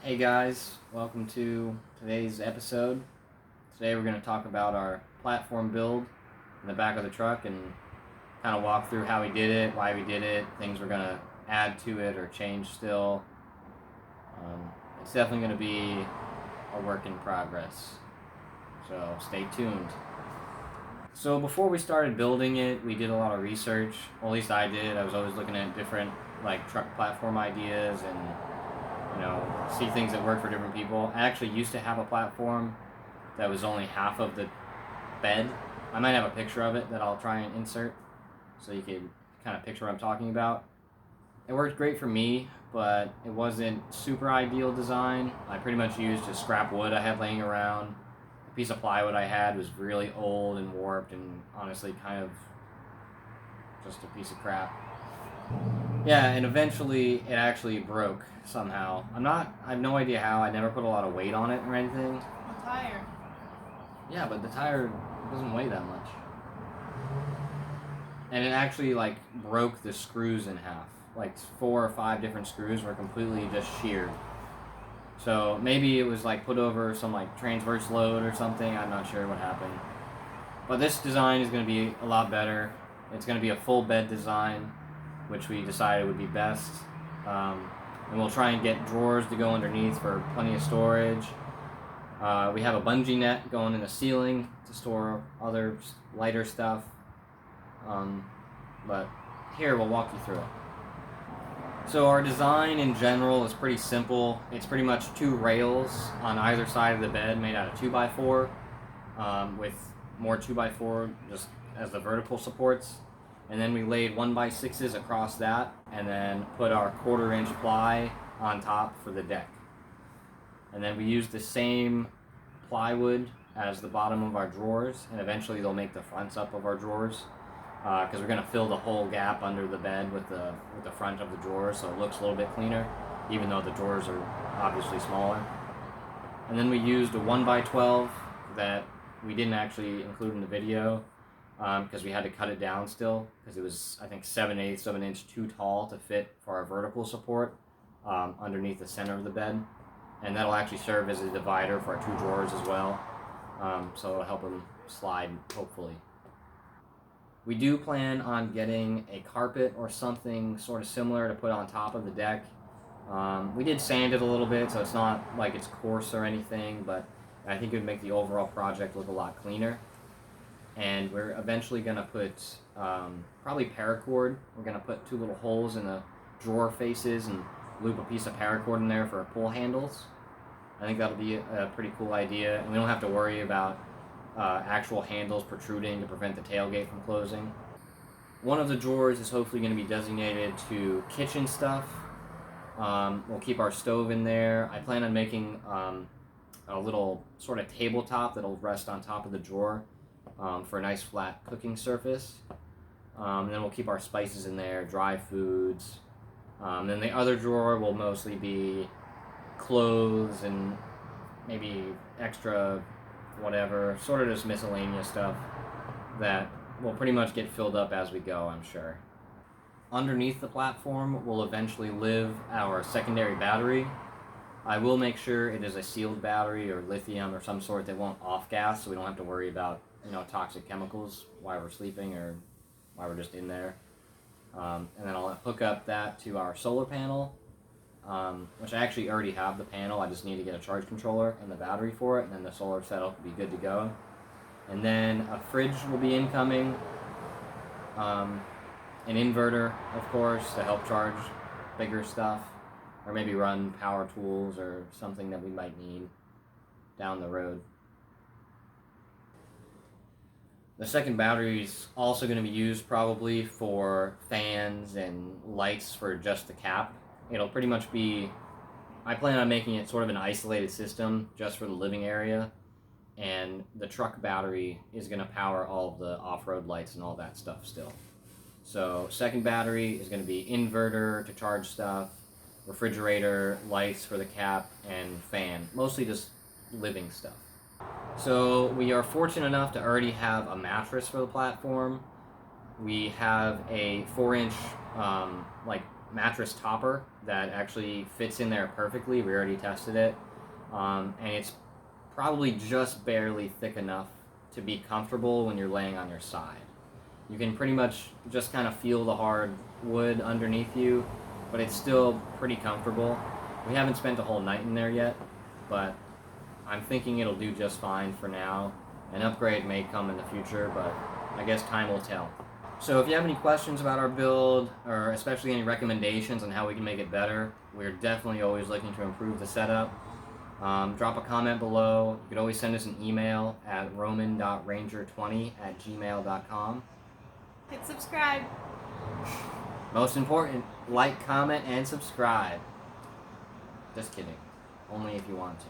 Hey guys, welcome to today's episode. Today we're going to talk about our platform build in the back of the truck and kind of walk through how we did it, why we did it, things we're going to add to it or change still. It's definitely going to be a work in progress, so stay tuned. So before we started building it, we did a lot of research, or at least I did. I was always looking at different truck platform ideas and see things that work for different people. I actually used to have a platform that was only half of the bed. I might have a picture of it that I'll try and insert so you can kind of picture what I'm talking about. It worked great for me, but it wasn't super ideal design. I pretty much used just scrap wood I had laying around. The piece of plywood I had was really old and warped and honestly kind of just a piece of crap. Yeah, and eventually it actually broke somehow. I have no idea how. I never put a lot of weight on it or anything. A tire. Yeah, but the tire doesn't weigh that much. And it actually broke the screws in half. 4 or 5 different screws were completely just sheared. So maybe it was put over some transverse load or something. I'm not sure what happened. But this design is going to be a lot better. It's going to be a full bed design, which we decided would be best. And we'll try and get drawers to go underneath for plenty of storage. We have a bungee net going in the ceiling to store other lighter stuff. But here, we'll walk you through it. So our design in general is pretty simple. It's pretty much 2 rails on either side of the bed made out of 2x4 with more 2x4 just as the vertical supports. And then we laid 1x6s across that and then put our 1/4 inch ply on top for the deck. And then we used the same plywood as the bottom of our drawers, and eventually they'll make the fronts up of our drawers because we're going to fill the whole gap under the bed with the front of the drawers, so it looks a little bit cleaner, even though the drawers are obviously smaller. And then we used a 1x12 that we didn't actually include in the video because we had to cut it down still because it was, I think, 7/8 of an inch too tall to fit for our vertical support underneath the center of the bed. And that'll actually serve as a divider for our 2 drawers as well, so it'll help them slide, hopefully. We do plan on getting a carpet or something sort of similar to put on top of the deck. We did sand it a little bit, so it's not like it's coarse or anything, but I think it would make the overall project look a lot cleaner. And we're eventually going to put probably paracord. We're going to put 2 little holes in the drawer faces and loop a piece of paracord in there for pull handles. I think that'll be a pretty cool idea, and we don't have to worry about actual handles protruding to prevent the tailgate from closing. One of the drawers is hopefully going to be designated to kitchen stuff. We'll keep our stove in there. I plan on making a little sort of tabletop that'll rest on top of the drawer for a nice flat cooking surface. And then we'll keep our spices in there, dry foods. Then the other drawer will mostly be clothes and maybe extra whatever, sort of just miscellaneous stuff that will pretty much get filled up as we go, I'm sure. Underneath the platform will eventually live our secondary battery. I will make sure it is a sealed battery or lithium or some sort that won't off-gas, so we don't have to worry about toxic chemicals while we're sleeping or while we're just in there. And then I'll hook up that to our solar panel, which I actually already have the panel. I just need to get a charge controller and the battery for it, and then the solar setup will be good to go. And then a fridge will be incoming, an inverter, of course, to help charge bigger stuff, or maybe run power tools or something that we might need down the road. The second battery is also going to be used probably for fans and lights for just the cap. It'll pretty much be, I plan on making it sort of an isolated system just for the living area, and the truck battery is going to power all of the off-road lights and all that stuff still. So second battery is going to be inverter to charge stuff, refrigerator, lights for the cap, and fan, mostly just living stuff. So we are fortunate enough to already have a mattress for the platform. We have a 4-inch mattress topper that actually fits in there perfectly. We already tested it, and it's probably just barely thick enough to be comfortable when you're laying on your side. You can pretty much just kind of feel the hard wood underneath you, but it's still pretty comfortable. We haven't spent a whole night in there yet, but I'm thinking it'll do just fine for now. An upgrade may come in the future, but I guess time will tell. So if you have any questions about our build, or especially any recommendations on how we can make it better, we're definitely always looking to improve the setup. Drop a comment below. You could always send us an email at roman.ranger20@gmail.com. Hit subscribe. Most important, like, comment, and subscribe. Just kidding. Only if you want to.